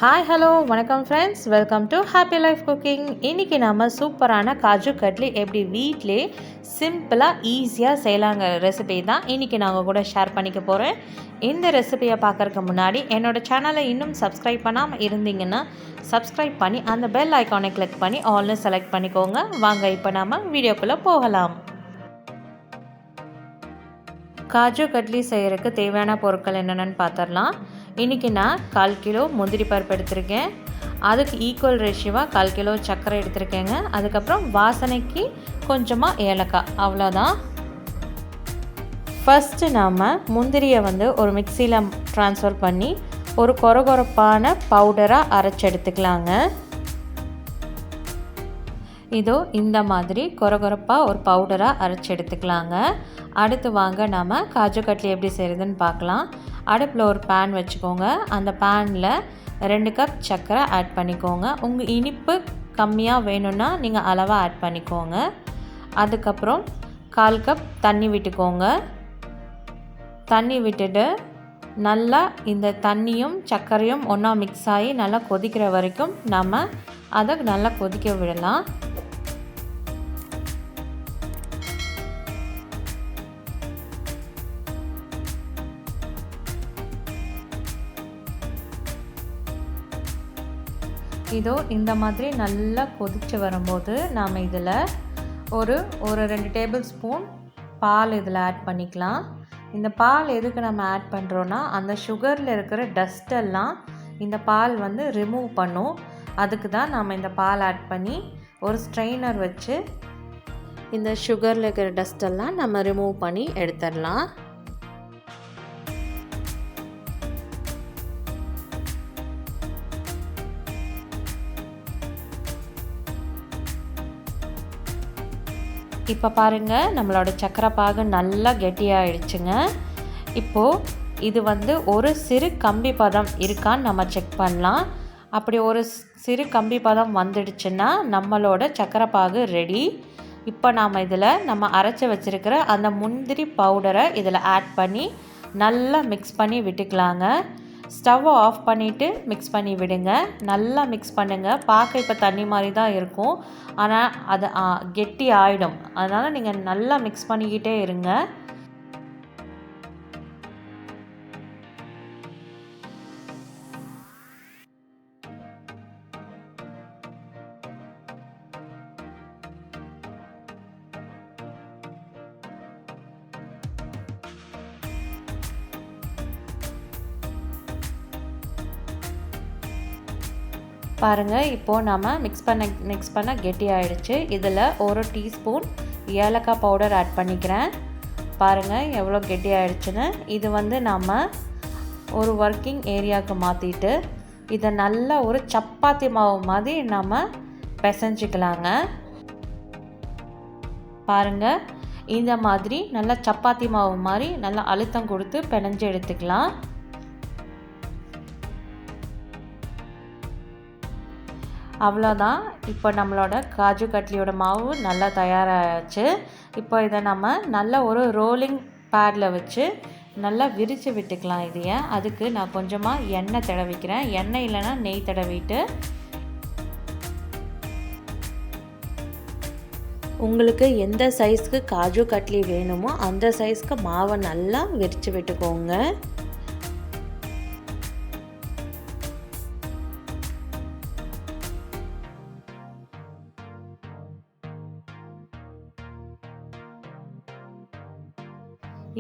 Hi hello வணக்கம் friends, welcome to happy life cooking. இன்றைக்கி நம்ம சூப்பரான காஜு கட்லி எப்படி வீட்டிலே சிம்பிளாக ஈஸியாக செய்யலாங்க ரெசிபி தான் இன்றைக்கி நாங்கள் கூட ஷேர் பண்ணிக்க போகிறேன். இந்த ரெசிபியை பார்க்குறதுக்கு முன்னாடி என்னோடய சேனலை இன்னும் சப்ஸ்கிரைப் பண்ணாமல் இருந்தீங்கன்னா சப்ஸ்கிரைப் பண்ணி அந்த பெல் ஐக்கானை கிளிக் பண்ணி ஆல்னு செலக்ட் பண்ணிக்கோங்க. வாங்க இப்போ நம்ம வீடியோக்குள்ளே போகலாம். காஜு கட்லி செய்கிறதுக்கு தேவையான பொருட்கள் என்னென்னு பார்த்துடலாம். இன்றைக்கி நான் 1/4 கிலோ முந்திரி பருப்பு எடுத்திருக்கேன். அதுக்கு ஈக்குவல் ரேஷியோவாக 1/4 கிலோ சர்க்கரை எடுத்திருக்கேங்க. அதுக்கப்புறம் வாசனைக்கு கொஞ்சமாக ஏலக்காய், அவ்வளோதான். ஃபஸ்ட்டு நாம் முந்திரியை ஒரு மிக்சியில் ட்ரான்ஸ்ஃபர் பண்ணி ஒரு கொரகொரப்பான பவுடராக அரைச்சி எடுத்துக்கலாங்க. இதோ இந்த மாதிரி கொரகொரப்பாக ஒரு பவுடராக அரைச்சி எடுத்துக்கலாங்க. அடுத்து வாங்க நாம் காஜு கட்லி எப்படி செய்கிறதுன்னு பார்க்கலாம். அடுப்பில் ஒரு பேன் வச்சுக்கோங்க. அந்த பேனில் 2 கப் சர்க்கரை ஆட் பண்ணிக்கோங்க. உங்கள் இனிப்பு கம்மியாக வேணும்னா நீங்கள் அளவாக ஆட் பண்ணிக்கோங்க. அதுக்கப்புறம் 1/4 கப் தண்ணி விட்டுக்கோங்க. தண்ணி விட்டுட்டு நல்லா இந்த தண்ணியும் சர்க்கரையும் ஒன்றா மிக்ஸ் ஆகி நல்லா கொதிக்கிற வரைக்கும் நம்ம அதை நல்லா கொதிக்க விடலாம். இதோ இந்த மாதிரி நல்லா கொதித்து வரும்போது நாம் இதில் ஒரு 2 டேபிள் ஸ்பூன் பால் இதில் ஆட் பண்ணிக்கலாம். இந்த பால் எதுக்கு நம்ம ஆட் பண்ணுறோன்னா, அந்த சுகரில் இருக்கிற டஸ்ட்டெல்லாம் இந்த பால் ரிமூவ் பண்ணும். அதுக்கு தான் நாம் இந்த பால் ஆட் பண்ணி ஒரு ஸ்ட்ரெயினர் வச்சு இந்த சுகரில் இருக்கிற டஸ்ட்டெல்லாம் நம்ம ரிமூவ் பண்ணி எடுத்துடலாம். இப்போ பாருங்கள், நம்மளோட சர்க்கரை பாகு நல்லா கெட்டியாகிடுச்சுங்க. இப்போது இது ஒரு சிறு கம்பி பதம் இருக்கான்னு நம்ம செக் பண்ணலாம். அப்படி ஒரு சிறு கம்பி பதம் வந்துடுச்சுன்னா நம்மளோட சர்க்கரை பாகு ரெடி. இப்போ நாம் இதில் நம்ம அரைச்சி வச்சுருக்கிற அந்த முந்திரி பவுடரை இதில் ஆட் பண்ணி நல்லா மிக்ஸ் பண்ணி விட்டுக்கலாங்க. ஸ்டவ்வை ஆஃப் பண்ணிவிட்டு மிக்ஸ் பண்ணி விடுங்க. நல்லா மிக்ஸ் பண்ணுங்கள். பார்க்க இப்போ தண்ணி மாதிரி தான் இருக்கும், ஆனால் அது கெட்டி ஆகிடும். அதனால் நீங்கள் நல்லா மிக்ஸ் பண்ணிக்கிட்டே இருங்க. பாருங்கள், இப்போது நம்ம மிக்ஸ் பண்ண கெட்டி ஆகிடுச்சு. இதில் 1 டீஸ்பூன் ஏலக்காய் பவுடர் ஆட் பண்ணிக்கிறேன். பாருங்கள் எவ்வளோ கெட்டி ஆகிடுச்சுன்னு. இது நம்ம ஒரு ஒர்க்கிங் ஏரியாவுக்கு மாற்றிட்டு இதை நல்லா ஒரு சப்பாத்தி மாவு மாதிரி நம்ம பிசைஞ்சிக்கலாங்க. பாருங்கள், இந்த மாதிரி நல்லா சப்பாத்தி மாவு மாதிரி நல்லா அழுத்தம் கொடுத்து பிணைஞ்சு எடுத்துக்கலாம். அவ்வளோதான். இப்போ நம்மளோட காஜு கட்லியோட மாவு நல்லா தயாராகிடுச்சு. இப்போ இதை நம்ம நல்ல ஒரு ரோலிங் பேடில் வச்சு நல்லா விரித்து விட்டுக்கலாம். இதையை அதுக்கு நான் கொஞ்சமாக எண்ணெய் தடவிக்கிறேன். எண்ணெய் இல்லைன்னா நெய் தடவிட்டு உங்களுக்கு எந்த சைஸ்க்கு காஜு கட்லி வேணுமோ அந்த சைஸ்க்கு மாவை நல்லா விரித்து விட்டுக்கோங்க.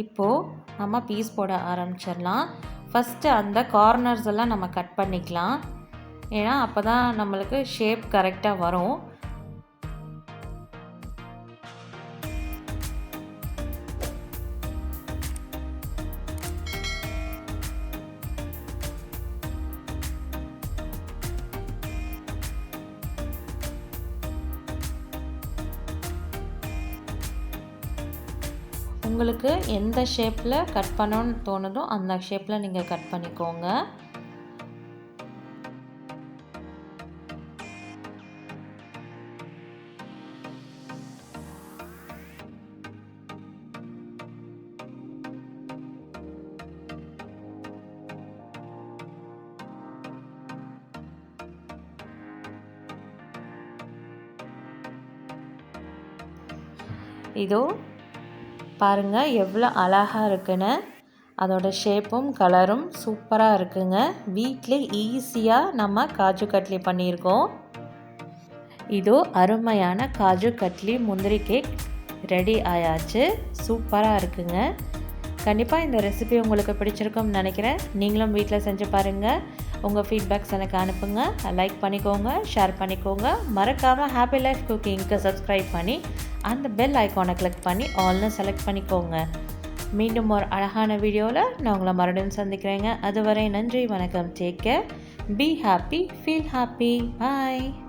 இப்போது நம்ம பீஸ் போட ஆரம்பிச்சிடலாம். ஃபஸ்ட்டு அந்த கார்னர்ஸ் எல்லாம் நம்ம கட் பண்ணிக்கலாம். ஏன்னா அப்போ தான் நம்மளுக்கு ஷேப் கரெக்டாக வரும். உங்களுக்கு எந்த ஷேப்பில் கட் பண்ணணும்னு தோணுதோ அந்த ஷேப்பில் நீங்கள் கட் பண்ணிக்கோங்க. இதோ பாருங்கள் எவ்வளோ அழகாக இருக்குன்னு. அதோட ஷேப்பும் கலரும் சூப்பராக இருக்குங்க. வீட்டில் ஈஸியாக நம்ம காஜு கட்லி பண்ணியிருக்கோம். இதோ அருமையான காஜு கட்லி முந்திரி கேக் ரெடி ஆயாச்சு. சூப்பராக இருக்குங்க. கண்டிப்பாக இந்த ரெசிபி உங்களுக்கு பிடிச்சிருக்கும்னு நினைக்கிறேன். நீங்களும் வீட்டில் செஞ்சு பாருங்கள். உங்கள் ஃபீட்பேக்ஸ் எனக்கு அனுப்புங்க. லைக் பண்ணிக்கோங்க, ஷேர் பண்ணிக்கோங்க. மறக்காமல் ஹாப்பி லைஃப் குக்கிங்க்கு சப்ஸ்கிரைப் பண்ணி அந்த பெல் ஐக்கானை கிளிக் பண்ணி ஆல்னு செலக்ட் பண்ணிக்கோங்க. மீண்டும் ஒரு அழகான வீடியோவில் நான் உங்களை மறுபடியும் சந்திக்கிறேங்க. அதுவரை நன்றி, வணக்கம். Take care, be happy, feel happy. Bye.